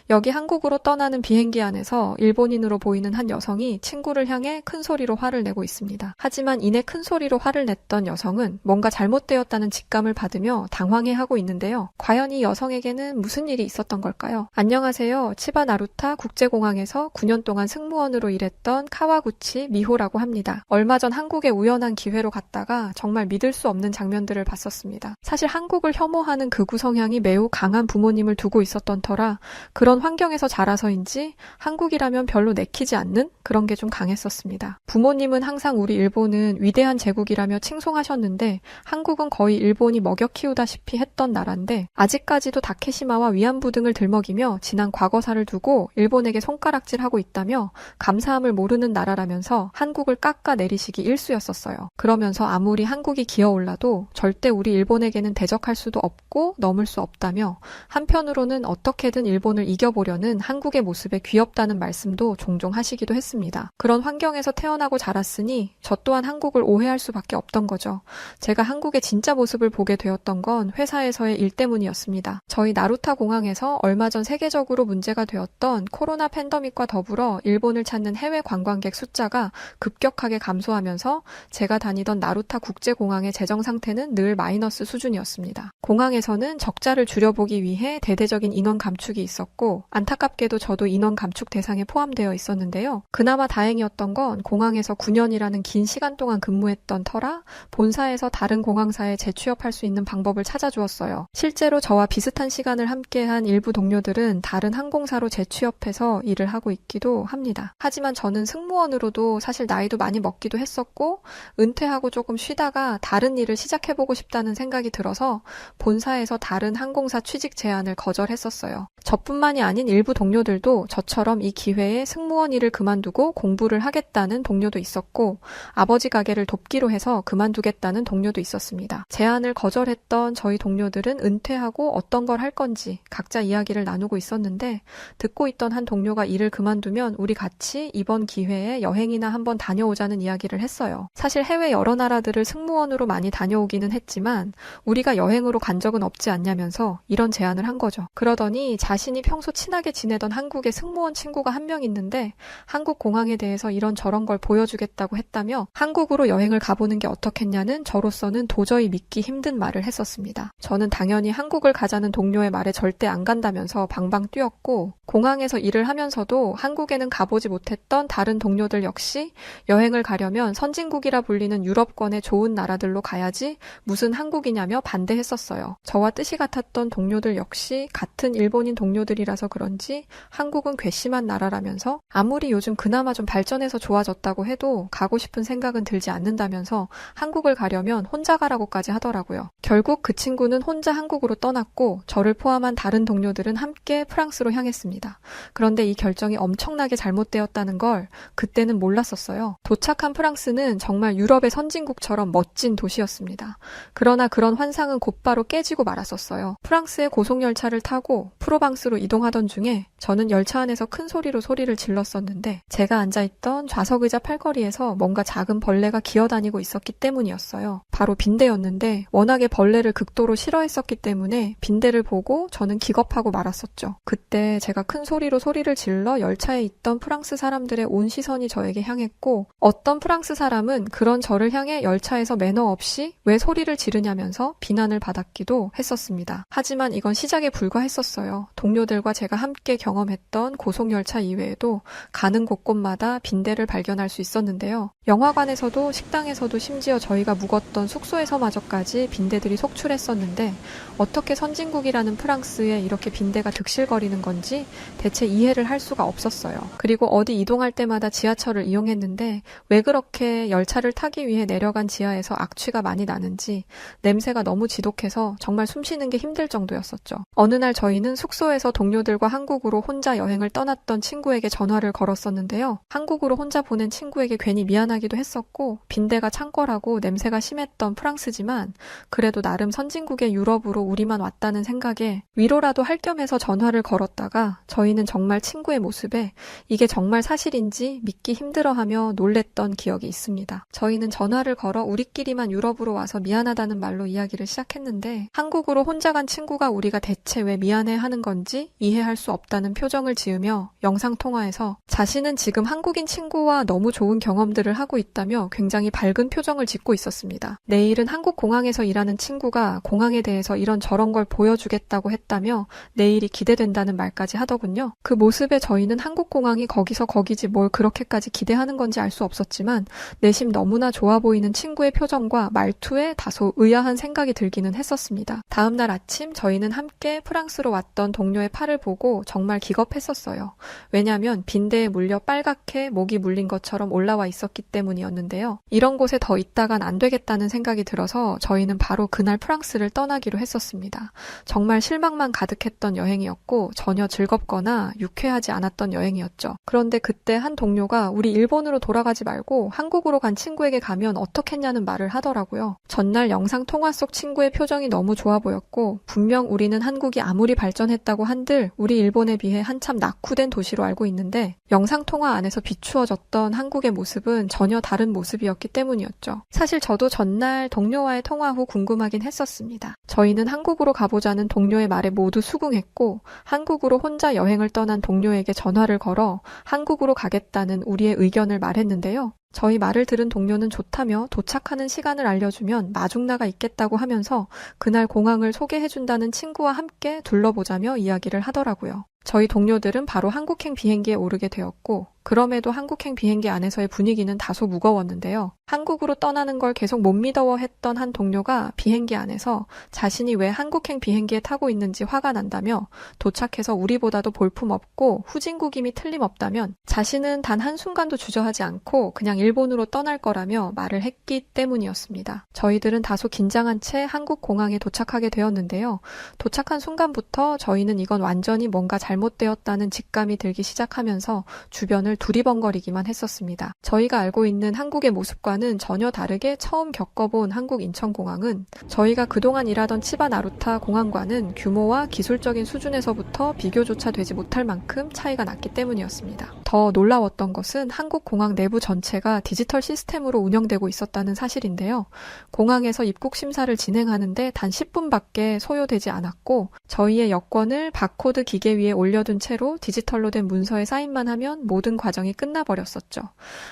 여기 한국으로 떠나는 비행기 안에서 일본인으로 보이는 한 여성이 친구를 향해 큰 소리로 화를 내고 있습니다. 하지만 이내 큰 소리로 화를 냈던 여성은 뭔가 잘못되었다는 직감을 받으며 당황해하고 있는데요. 과연 이 여성에게는 무슨 일이 있었던 걸까요? 안녕하세요. 치바 나루타 국제공항에서 9년 동안 승무원으로 일했던 카와구치 미호라고 합니다. 얼마 전 한국에 우연한 기회로 갔다가 정말 믿을 수 없는 장면들을 봤었습니다. 사실 한국을 혐오하는 극우 성향이 매우 강한 부모님을 두고 있었던 터라 그런 환경에서 자라서인지 한국이라면 별로 내키지 않는 그런 게 좀 강했었습니다. 부모님은 항상 우리 일본은 위대한 제국이라며 칭송하셨는데 한국은 거의 일본이 먹여 키우다시피 했던 나라인데 아직까지도 다케시마와 위안부 등을 들먹이며 지난 과거사를 두고 일본에게 손가락질하고 있다며 감사함을 모르는 나라라면서 한국을 깎아내리시기 일쑤였었어요. 그러면서 아무리 한국이 기어올라도 절대 우리 일본에게는 대적할 수도 없고 넘을 수 없다며 한편으로는 어떻게든 일본을 이겨보려는 한국의 모습에 귀엽다는 말씀도 종종 하시기도 했습니다. 그런 환경에서 태어나고 자랐으니 저 또한 한국을 오해할 수밖에 없던 거죠. 제가 한국의 진짜 모습을 보게 되었던 건 회사에서의 일 때문이었습니다. 저희 나루타 공항에서 얼마 전 세계적으로 문제가 되었던 코로나 팬데믹과 더불어 일본을 찾는 해외 관광객 숫자가 급격하게 감소하면서 제가 다니던 나루타 국제공항의 재정 상태는 늘 마이너스 수준이었습니다. 공항에서는 적자를 줄여보기 위해 대대적인 인원 감축이 있었고 안타깝게도 저도 인원 감축 대상에 포함되어 있었는데요. 그나마 다행이었던 건 공항에서 9년이라는 긴 시간 동안 근무했던 터라 본사에서 다른 공항사에 재취업할 수 있는 방법을 찾아주었어요. 실제로 저와 비슷한 시간을 함께한 일부 동료들은 다른 항공사로 재취업해서 일을 하고 있기도 합니다. 하지만 저는 승무원으로도 사실 나이도 많이 먹기도 했었고 은퇴하고 조금 쉬다가 다른 일을 시작해보고 싶다는 생각이 들어서 본사에서 다른 항공사 취직 제안을 거절했었어요. 저뿐만이 아닌 일부 동료들도 저처럼 이 기회에 승무원 일을 그만두고 공부를 하겠다는 동료도 있었고 아버지 가게를 돕기로 해서 그만두겠다는 동료도 있었습니다. 제안을 거절했던 저희 동료들은 은퇴하고 어떤 걸 할 건지 각자 이야기를 나누고 있었는데 듣고 있던 한 동료가 일을 그만두면 우리 같이 이번 기회에 여행이나 한번 다녀오자는 이야기를 했어요. 사실 해외 여러 나라들을 승무원으로 많이 다녀오기는 했지만 우리가 여행으로 간 적은 없지 않냐면서 이런 제안을 한 거죠. 그러더니 자신이 평소 친하게 지내던 한국의 승무원 친구가 한 명 있는데 한국 공항에 대해서 이런저런 걸 보여주겠다고 했다며 한국으로 여행을 가보는 게 어떻겠냐는 저로서는 도저히 믿기 힘든 말을 했었습니다. 저는 당연히 한국을 가자는 동료의 말에 절대 안 간다면서 방방 뛰었고 공항에서 일을 하면서도 한국에는 가보지 못했던 다른 동료들 역시 여행을 가려면 선진국이라 불리는 유럽권의 좋은 나라들로 가야지 무슨 한국이냐며 반대했었어요. 저와 뜻이 같았던 동료들 역시 같은 일본인 동료들이라서 그런지 한국은 괘씸한 나라라면서 아무리 요즘 그나마 좀 발전해서 좋아졌다고 해도 가고 싶은 생각은 들지 않는다면서 한국을 가려면 혼자 가라고까지 하더라고요. 결국 그 친구는 혼자 한국으로 떠났고 저를 포함한 다른 동료들은 함께 프랑스로 향했습니다. 그런데 이 결정이 엄청나게 잘못되었다는 걸 그때는 몰랐었어요. 도착한 프랑스는 정말 유럽의 선진국처럼 멋진 도시였습니다. 그러나 그런 환상은 곧바로 깨지고 말았었어요. 프랑스의 고속열차를 타고 프로방스로 이동하던 중에 저는 열차 안에서 큰 소리로 소리를 질렀었는데 제가 앉아있던 좌석의자 팔걸이에서 뭔가 작은 벌레가 기어다니고 있었기 때문이었어요. 바로 빈대였는데 워낙에 벌레를 극도로 싫어했었기 때문에 빈대를 보고 저는 기겁하고 말았었죠. 그때 제가 큰 소리로 소리를 질러 열차에 있던 프랑스 사람들의 온 시선이 저에게 향했고 어떤 프랑스 사람은 그런 저를 향해 열차에서 매너 없이 왜 소리를 지르냐면서 비난을 받았기도 했었습니다. 하지만 이건 시작에 불과했었어요. 동료들과 제가 함께 경험했던 고속열차 이외에도 가는 곳곳마다 빈대를 발견할 수 있었는데요. 영화관에서도 식당에서도 심지어 저희가 묵었던 숙소에서마저까지 빈대들이 속출했었는데 어떻게 선진국이라는 프랑스에 이렇게 빈대가 득실거리는 건지 대체 이해를 할 수가 없었어요. 그리고 어디 이동할 때마다 지하철을 이용했는데 왜 그렇게 열차를 타기 위해 내려간 지하에서 악취가 많이 나는지 냄새가 너무 지독해서 정말 숨쉬는 게 힘들 정도였었죠. 어느 날 저희는 숙소에서 동료들과 한국으로 혼자 여행을 떠났던 친구에게 전화를 걸었었는데요. 한국으로 혼자 보낸 친구에게 괜히 미안하기도 했었고 빈대가 창궐하고 냄새가 심했던 프랑스지만 그래도 나름 선진국의 유럽으로 우리만 왔다는 생각에 위로라도 할 겸해서 전화를 걸었다가 저희는 정말 친구의 모습에 이게 정말 사실인지 믿기 힘들어하며 놀랬던 기억이 있습니다. 저희는 전화를 걸어 우리끼리만 유럽으로 와서 미안하다는 말로 이야기를 시작했는데 한국으로 혼자 간 친구가 우리가 대체 왜 미안해하는 건지 이해할 수 없다는 표정을 지으며 영상통화에서 자신은 지금 한국인 친구와 너무 좋은 경험들을 하고 있다며 굉장히 밝은 표정을 짓고 있었습니다. 내일은 한국 공항에서 일하는 친구가 공항에 대해서 이런저런 걸 보여주겠다고 했다며 내일이 기대된다는 말까지 하더군요. 그 모습에 저희는 한국 공항이 거기서 거기지 뭘 그렇게까지 기대하는 건지 알 수 없었지만 내심 너무나 좋아 보이는 친구의 표정과 말투에 다소 의아한 생각이 들기는 했었습니다. 다음날 아침 저희는 함께 프랑스로 왔던 동료의 팔을 보고 정말 기겁했었어요. 왜냐하면 빈대에 물려 빨갛게 목이 물린 것처럼 올라와 있었기 때문이었는데요. 이런 곳에 더 있다간 안 되겠다는 생각이 들어서 저희는 바로 그날 프랑스를 떠나기로 했었습니다. 정말 실망만 가득했던 여행이었고 전혀 즐겁거나 유쾌하지 않았던 여행이었죠. 그런데 그때 한 동료가 우리 일본으로 돌아가지 말고 한국으로 간 친구에게 가면 어떻겠냐는 말을 하더라고요. 전날 영상 통화 속 친구의 표정이 너무 좋아 보였고 분명 우리는 한국이 아무리 발전했다고 한들 우리 일본에 비해 한참 낙후된 도시로 알고 있는데 영상 통화 안에서 비추어졌던 한국의 모습은 전혀 다른 모습이었기 때문이었죠. 사실 저도 전날 동료와의 통화 후 궁금하긴 했었습니다. 저희는 한국으로 가보자는 동료의 말에 모두 수긍했고 한국으로 혼자 여행을 떠난 동료에게 전화를 걸어 한국으로 가겠다는 우리의 의견을 말했는데요. 저희 말을 들은 동료는 좋다며 도착하는 시간을 알려주면 마중나가 있겠다고 하면서 그날 공항을 소개해준다는 친구와 함께 둘러보자며 이야기를 하더라고요. 저희 동료들은 바로 한국행 비행기에 오르게 되었고 그럼에도 한국행 비행기 안에서의 분위기는 다소 무거웠는데요. 한국으로 떠나는 걸 계속 못 믿어했던 한 동료가 비행기 안에서 자신이 왜 한국행 비행기에 타고 있는지 화가 난다며 도착해서 우리보다도 볼품없고 후진국임이 틀림없다면 자신은 단 한순간도 주저하지 않고 그냥 일본으로 떠날 거라며 말을 했기 때문이었습니다. 저희들은 다소 긴장한 채 한국 공항에 도착하게 되었는데요. 도착한 순간부터 저희는 이건 완전히 뭔가 잘못되었다는 직감이 들기 시작하면서 주변을 두리번거리기만 했었습니다. 저희가 알고 있는 한국의 모습과는 전혀 다르게 처음 겪어본 한국 인천공항은 저희가 그동안 일하던 치바 나루타 공항과는 규모와 기술적인 수준에서부터 비교조차 되지 못할 만큼 차이가 났기 때문이었습니다. 더 놀라웠던 것은 한국 공항 내부 전체가 디지털 시스템으로 운영되고 있었다는 사실인데요. 공항에서 입국 심사를 진행하는데 단 10분밖에 소요되지 않았고 저희의 여권을 바코드 기계 위에 올려둔 채로 디지털로 된 문서에 사인만 하면 모든 과정이 끝나버렸었죠.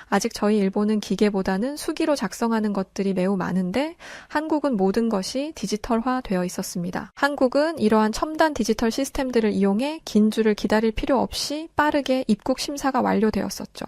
아직 저희 일본은 기계보다는 수기로 작성하는 것들이 매우 많은데 한국은 모든 것이 디지털화 되어 있었습니다. 한국은 이러한 첨단 디지털 시스템들을 이용해 긴 줄을 기다릴 필요 없이 빠르게 입국 심사가 완료되었었죠.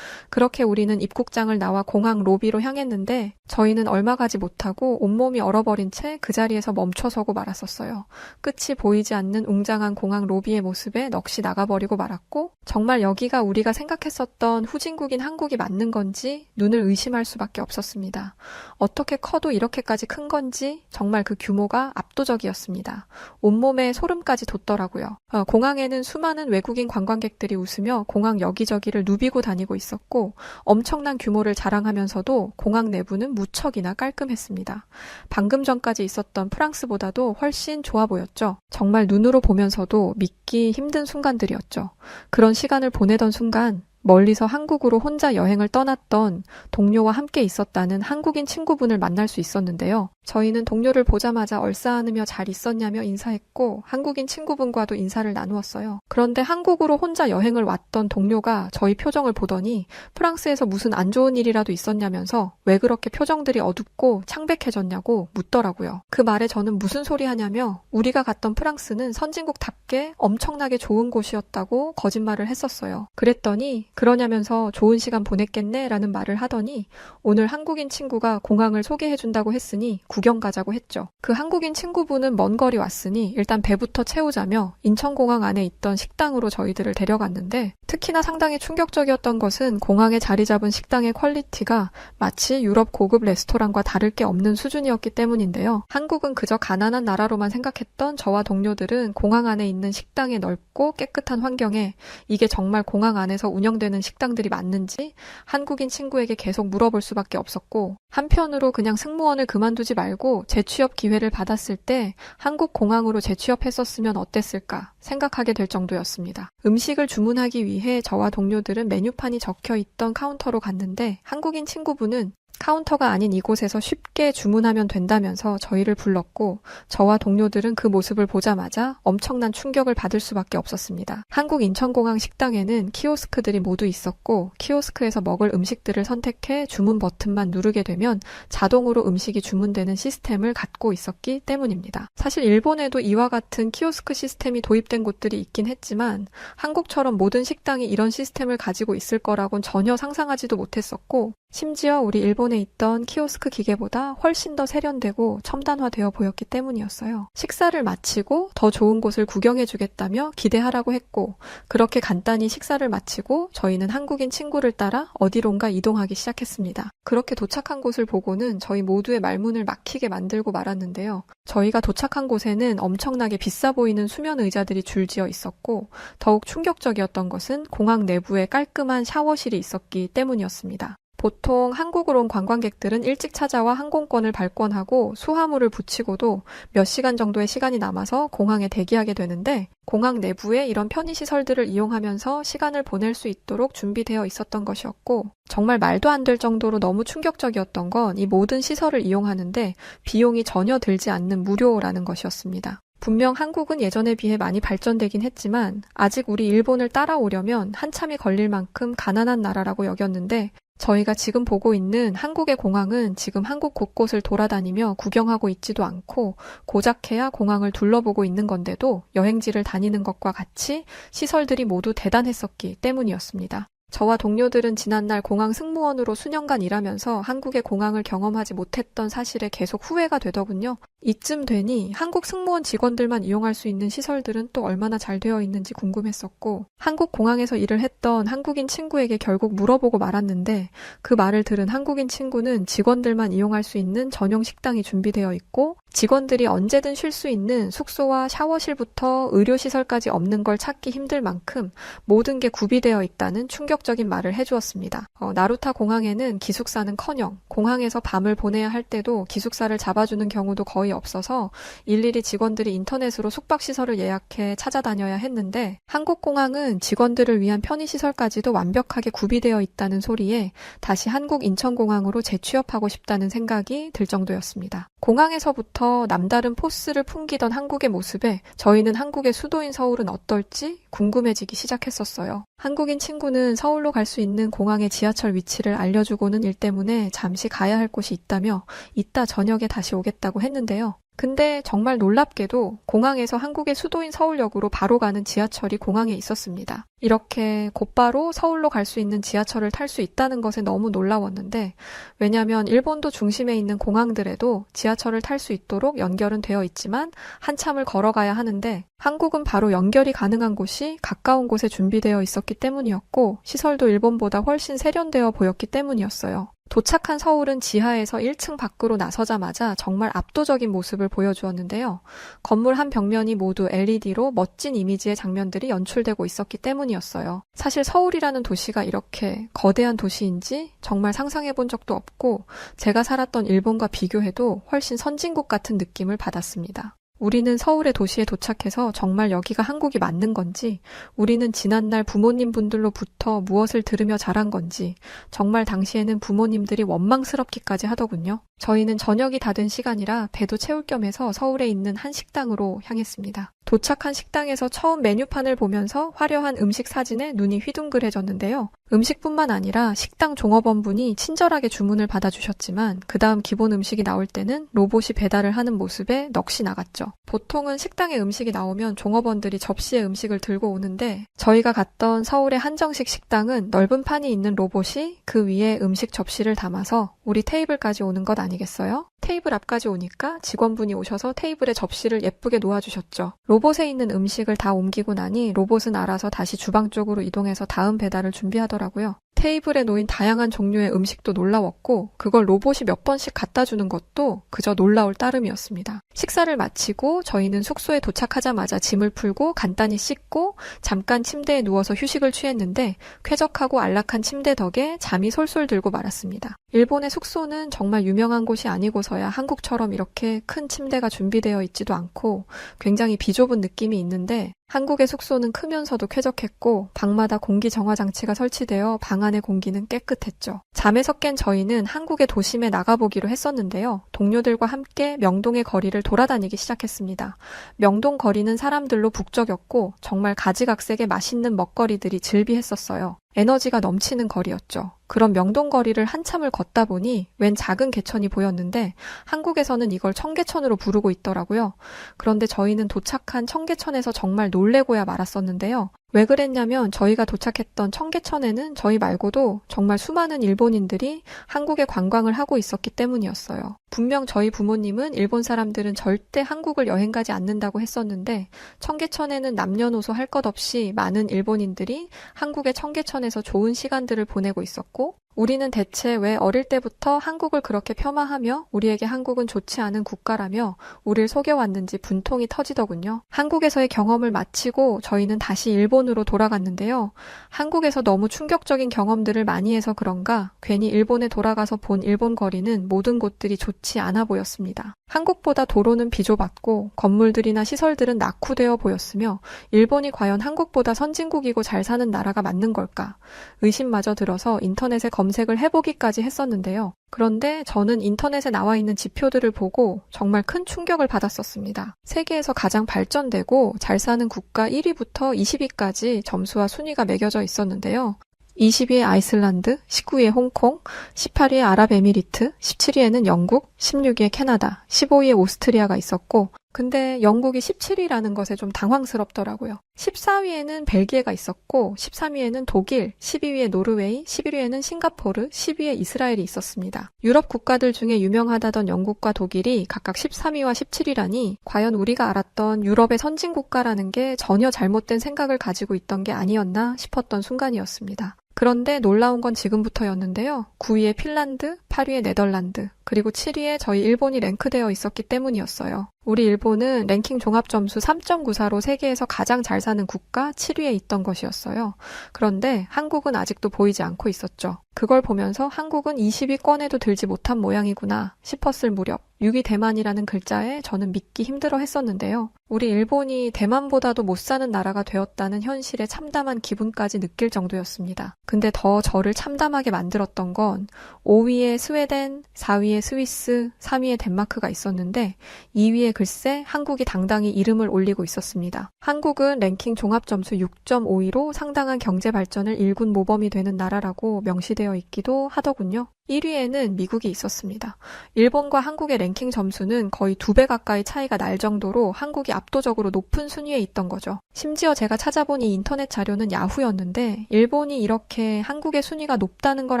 그렇게 우리는 입국장을 나와 공항 로비로 향했는데 저희는 얼마 가지 못하고 온몸이 얼어버린 채 그 자리에서 멈춰서고 말았었어요. 끝이 보이지 않는 웅장한 공항 로비의 모습에 넋이 나가버리고 말았고 정말 여기가 우리가 생각했었던 후진국인 한국이 맞는 건지 눈을 의심할 수밖에 없었습니다. 어떻게 커도 이렇게까지 큰 건지 정말 그 규모가 압도적이었습니다. 온몸에 소름까지 돋더라고요. 공항에는 수많은 외국인 관광객들이 웃으며 공항 여기저기를 누비고 다니고 있었고 엄청난 규모를 자랑하면서도 공항 내부는 무척이나 깔끔했습니다. 방금 전까지 있었던 프랑스보다도 훨씬 좋아 보였죠. 정말 눈으로 보면서도 믿기 힘든 순간들이었죠. 그런 시간을 보내던 순간 멀리서 한국으로 혼자 여행을 떠났던 동료와 함께 있었다는 한국인 친구분을 만날 수 있었는데요. 저희는 동료를 보자마자 얼싸안으며 잘 있었냐며 인사했고 한국인 친구분과도 인사를 나누었어요. 그런데 한국으로 혼자 여행을 왔던 동료가 저희 표정을 보더니 프랑스에서 무슨 안 좋은 일이라도 있었냐면서 왜 그렇게 표정들이 어둡고 창백해졌냐고 묻더라고요. 그 말에 저는 무슨 소리 하냐며 우리가 갔던 프랑스는 선진국답게 엄청나게 좋은 곳이었다고 거짓말을 했었어요. 그랬더니 그러냐면서 좋은 시간 보냈겠네 라는 말을 하더니 오늘 한국인 친구가 공항을 소개해준다고 했으니 구경 가자고 했죠. 그 한국인 친구분은 먼 거리 왔으니 일단 배부터 채우자며 인천공항 안에 있던 식당으로 저희들을 데려갔는데 특히나 상당히 충격적이었던 것은 공항에 자리 잡은 식당의 퀄리티가 마치 유럽 고급 레스토랑과 다를 게 없는 수준이었기 때문인데요. 한국은 그저 가난한 나라로만 생각했던 저와 동료들은 공항 안에 있는 식당의 넓고 깨끗한 환경에 이게 정말 공항 안에서 운영되는 식당들이 맞는지 한국인 친구에게 계속 물어볼 수밖에 없었고 한편으로 그냥 승무원을 그만두지 말고 재취업 기회를 받았을 때 한국 공항으로 재취업했었으면 어땠을까 생각하게 될 정도였습니다. 음식을 주문하기 위해 저와 동료들은 메뉴판이 적혀 있던 카운터로 갔는데 한국인 친구분은 카운터가 아닌 이곳에서 쉽게 주문하면 된다면서 저희를 불렀고 저와 동료들은 그 모습을 보자마자 엄청난 충격을 받을 수밖에 없었습니다. 한국 인천공항 식당에는 키오스크들이 모두 있었고 키오스크에서 먹을 음식들을 선택해 주문 버튼만 누르게 되면 자동으로 음식이 주문되는 시스템을 갖고 있었기 때문입니다. 사실 일본에도 이와 같은 키오스크 시스템이 도입된 곳들이 있긴 했지만 한국처럼 모든 식당이 이런 시스템을 가지고 있을 거라고는 전혀 상상하지도 못했었고 심지어 우리 일본에 있던 키오스크 기계보다 훨씬 더 세련되고 첨단화되어 보였기 때문이었어요. 식사를 마치고 더 좋은 곳을 구경해주겠다며 기대하라고 했고 그렇게 간단히 식사를 마치고 저희는 한국인 친구를 따라 어디론가 이동하기 시작했습니다. 그렇게 도착한 곳을 보고는 저희 모두의 말문을 막히게 만들고 말았는데요. 저희가 도착한 곳에는 엄청나게 비싸 보이는 수면 의자들이 줄지어 있었고 더욱 충격적이었던 것은 공항 내부에 깔끔한 샤워실이 있었기 때문이었습니다. 보통 한국으로 온 관광객들은 일찍 찾아와 항공권을 발권하고 수화물을 붙이고도 몇 시간 정도의 시간이 남아서 공항에 대기하게 되는데 공항 내부에 이런 편의시설들을 이용하면서 시간을 보낼 수 있도록 준비되어 있었던 것이었고 정말 말도 안 될 정도로 너무 충격적이었던 건 이 모든 시설을 이용하는데 비용이 전혀 들지 않는 무료라는 것이었습니다. 분명 한국은 예전에 비해 많이 발전되긴 했지만 아직 우리 일본을 따라오려면 한참이 걸릴 만큼 가난한 나라라고 여겼는데 저희가 지금 보고 있는 한국의 공항은 지금 한국 곳곳을 돌아다니며 구경하고 있지도 않고 고작해야 공항을 둘러보고 있는 건데도 여행지를 다니는 것과 같이 시설들이 모두 대단했었기 때문이었습니다. 저와 동료들은 지난날 공항 승무원으로 수년간 일하면서 한국의 공항을 경험하지 못했던 사실에 계속 후회가 되더군요. 이쯤 되니 한국 승무원 직원들만 이용할 수 있는 시설들은 또 얼마나 잘 되어 있는지 궁금했었고 한국 공항에서 일을 했던 한국인 친구에게 결국 물어보고 말았는데 그 말을 들은 한국인 친구는 직원들만 이용할 수 있는 전용 식당이 준비되어 있고 직원들이 언제든 쉴 수 있는 숙소와 샤워실부터 의료시설까지 없는 걸 찾기 힘들 만큼 모든 게 구비되어 있다는 충격적인 말을 해주었습니다. 나루타 공항에는 기숙사는커녕 공항에서 밤을 보내야 할 때도 기숙사를 잡아주는 경우도 거의 없어서 일일이 직원들이 인터넷으로 숙박시설을 예약해 찾아다녀야 했는데 한국공항은 직원들을 위한 편의시설까지도 완벽하게 구비되어 있다는 소리에 다시 한국 인천공항으로 재취업하고 싶다는 생각이 들 정도였습니다. 공항에서부터 남다른 포스를 풍기던 한국의 모습에 저희는 한국의 수도인 서울은 어떨지 궁금해지기 시작했었어요. 한국인 친구는 서울로 갈 수 있는 공항의 지하철 위치를 알려주고는 일 때문에 잠시 가야 할 곳이 있다며 이따 저녁에 다시 오겠다고 했는데요. 근데 정말 놀랍게도 공항에서 한국의 수도인 서울역으로 바로 가는 지하철이 공항에 있었습니다. 이렇게 곧바로 서울로 갈 수 있는 지하철을 탈 수 있다는 것에 너무 놀라웠는데 왜냐하면 일본도 중심에 있는 공항들에도 지하철을 탈 수 있도록 연결은 되어 있지만 한참을 걸어가야 하는데 한국은 바로 연결이 가능한 곳이 가까운 곳에 준비되어 있었기 때문이었고 시설도 일본보다 훨씬 세련되어 보였기 때문이었어요. 도착한 서울은 지하에서 1층 밖으로 나서자마자 정말 압도적인 모습을 보여주었는데요. 건물 한 벽면이 모두 LED로 멋진 이미지의 장면들이 연출되고 있었기 때문이었어요. 사실 서울이라는 도시가 이렇게 거대한 도시인지 정말 상상해 본 적도 없고 제가 살았던 일본과 비교해도 훨씬 선진국 같은 느낌을 받았습니다. 우리는 서울의 도시에 도착해서 정말 여기가 한국이 맞는 건지, 우리는 지난날 부모님 분들로부터 무엇을 들으며 자란 건지, 정말 당시에는 부모님들이 원망스럽기까지 하더군요. 저희는 저녁이 다 된 시간이라 배도 채울 겸 해서 서울에 있는 한 식당으로 향했습니다. 도착한 식당에서 처음 메뉴판을 보면서 화려한 음식 사진에 눈이 휘둥그레졌는데요. 음식뿐만 아니라 식당 종업원분이 친절하게 주문을 받아주셨지만 그 다음 기본 음식이 나올 때는 로봇이 배달을 하는 모습에 넋이 나갔죠. 보통은 식당에 음식이 나오면 종업원들이 접시에 음식을 들고 오는데 저희가 갔던 서울의 한정식 식당은 넓은 판이 있는 로봇이 그 위에 음식 접시를 담아서 우리 테이블까지 오는 것 아니겠어요? 테이블 앞까지 오니까 직원분이 오셔서 테이블에 접시를 예쁘게 놓아주셨죠. 로봇에 있는 음식을 다 옮기고 나니 로봇은 알아서 다시 주방 쪽으로 이동해서 다음 배달을 준비하더라고요. 테이블에 놓인 다양한 종류의 음식도 놀라웠고 그걸 로봇이 몇 번씩 갖다 주는 것도 그저 놀라울 따름이었습니다. 식사를 마치고 저희는 숙소에 도착하자마자 짐을 풀고 간단히 씻고 잠깐 침대에 누워서 휴식을 취했는데 쾌적하고 안락한 침대 덕에 잠이 솔솔 들고 말았습니다. 일본의 숙소는 정말 유명한 곳이 아니고서야 한국처럼 이렇게 큰 침대가 준비되어 있지도 않고 굉장히 비좁은 느낌이 있는데 한국의 숙소는 크면서도 쾌적했고 방마다 공기 정화 장치가 설치되어 방 안의 공기는 깨끗했죠. 잠에서 깬 저희는 한국의 도심에 나가보기로 했었는데요. 동료들과 함께 명동의 거리를 돌아다니기 시작했습니다. 명동 거리는 사람들로 북적였고 정말 가지각색의 맛있는 먹거리들이 즐비했었어요. 에너지가 넘치는 거리였죠. 그런 명동 거리를 한참을 걷다 보니 웬 작은 개천이 보였는데 한국에서는 이걸 청계천으로 부르고 있더라고요. 그런데 저희는 도착한 청계천에서 정말 놀래고야 말았었는데요. 왜 그랬냐면 저희가 도착했던 청계천에는 저희 말고도 정말 수많은 일본인들이 한국에 관광을 하고 있었기 때문이었어요. 분명 저희 부모님은 일본 사람들은 절대 한국을 여행 가지 않는다고 했었는데 청계천에는 남녀노소 할 것 없이 많은 일본인들이 한국의 청계천에서 좋은 시간들을 보내고 있었고 우리는 대체 왜 어릴 때부터 한국을 그렇게 폄하하며 우리에게 한국은 좋지 않은 국가라며 우릴 속여왔는지 분통이 터지더군요. 한국에서의 경험을 마치고 저희는 다시 일본으로 돌아갔는데요. 한국에서 너무 충격적인 경험들을 많이 해서 그런가 괜히 일본에 돌아가서 본 일본 거리는 모든 곳들이 좋지 않아 보였습니다. 한국보다 도로는 비좁았고 건물들이나 시설들은 낙후되어 보였으며 일본이 과연 한국보다 선진국이고 잘 사는 나라가 맞는 걸까? 의심마저 들어서 인터넷에 검색을 해보기까지 했었는데요. 그런데 저는 인터넷에 나와 있는 지표들을 보고 정말 큰 충격을 받았었습니다. 세계에서 가장 발전되고 잘 사는 국가 1위부터 20위까지 점수와 순위가 매겨져 있었는데요. 20위에 아이슬란드, 19위에 홍콩, 18위에 아랍에미리트, 17위에는 영국, 16위에 캐나다, 15위에 오스트리아가 있었고 근데 영국이 17위라는 것에 좀 당황스럽더라고요. 14위에는 벨기에가 있었고 13위에는 독일, 12위에 노르웨이, 11위에는 싱가포르, 10위에 이스라엘이 있었습니다. 유럽 국가들 중에 유명하다던 영국과 독일이 각각 13위와 17위라니 과연 우리가 알았던 유럽의 선진국가라는 게 전혀 잘못된 생각을 가지고 있던 게 아니었나 싶었던 순간이었습니다. 그런데 놀라운 건 지금부터였는데요. 9위에 핀란드, 8위에 네덜란드, 그리고 7위에 저희 일본이 랭크되어 있었기 때문이었어요. 우리 일본은 랭킹 종합점수 3.94로 세계에서 가장 잘 사는 국가 7위에 있던 것이었어요. 그런데 한국은 아직도 보이지 않고 있었죠. 그걸 보면서 한국은 20위권에도 들지 못한 모양이구나 싶었을 무렵 6위 대만이라는 글자에 저는 믿기 힘들어 했었는데요. 우리 일본이 대만보다도 못 사는 나라가 되었다는 현실에 참담한 기분까지 느낄 정도였습니다. 근데 더 저를 참담하게 만들었던 건 5위에 스웨덴, 4위에 스위스, 3위에 덴마크가 있었는데 2위에 글쎄 한국이 당당히 이름을 올리고 있었습니다. 한국은 랭킹 종합점수 6.52로 상당한 경제 발전을 일군 모범이 되는 나라라고 명시되어 있기도 하더군요. 1위에는 미국이 있었습니다. 일본과 한국의 랭킹 점수는 거의 2배 가까이 차이가 날 정도로 한국이 압도적으로 높은 순위에 있던 거죠. 심지어 제가 찾아본 이 인터넷 자료는 야후였는데 일본이 이렇게 한국의 순위가 높다는 걸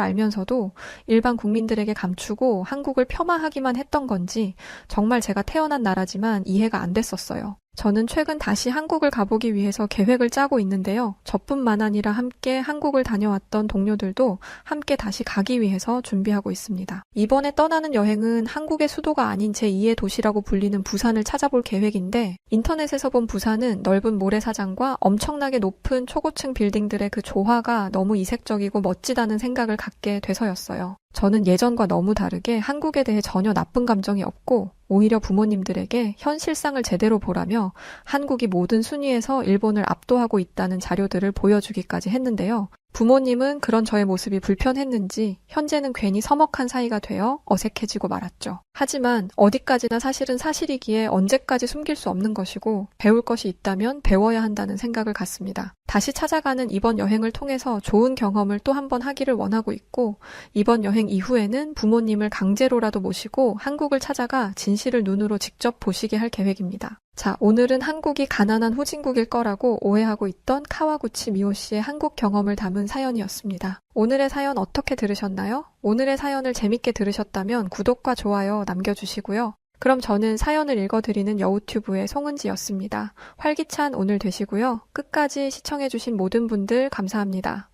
알면서도 일반 국민들에게 감추고 한국을 폄하하기만 했던 건지 정말 제가 태어난 나라지만 이해가 안 됐었어요. 저는 최근 다시 한국을 가보기 위해서 계획을 짜고 있는데요. 저뿐만 아니라 함께 한국을 다녀왔던 동료들도 함께 다시 가기 위해서 준비하고 있습니다. 이번에 떠나는 여행은 한국의 수도가 아닌 제2의 도시라고 불리는 부산을 찾아볼 계획인데 인터넷에서 본 부산은 넓은 모래사장과 엄청나게 높은 초고층 빌딩들의 그 조화가 너무 이색적이고 멋지다는 생각을 갖게 돼서였어요. 저는 예전과 너무 다르게 한국에 대해 전혀 나쁜 감정이 없고 오히려 부모님들에게 현실상을 제대로 보라며 한국이 모든 순위에서 일본을 압도하고 있다는 자료들을 보여주기까지 했는데요. 부모님은 그런 저의 모습이 불편했는지 현재는 괜히 서먹한 사이가 되어 어색해지고 말았죠. 하지만 어디까지나 사실은 사실이기에 언제까지 숨길 수 없는 것이고 배울 것이 있다면 배워야 한다는 생각을 갖습니다. 다시 찾아가는 이번 여행을 통해서 좋은 경험을 또 한 번 하기를 원하고 있고 이번 여행 이후에는 부모님을 강제로라도 모시고 한국을 찾아가 진실을 눈으로 직접 보시게 할 계획입니다. 자, 오늘은 한국이 가난한 후진국일 거라고 오해하고 있던 카와구치 미호 씨의 한국 경험을 담은 사연이었습니다. 오늘의 사연 어떻게 들으셨나요? 오늘의 사연을 재밌게 들으셨다면 구독과 좋아요 남겨주시고요. 그럼 저는 사연을 읽어드리는 여우튜브의 송은지였습니다. 활기찬 오늘 되시고요. 끝까지 시청해주신 모든 분들 감사합니다.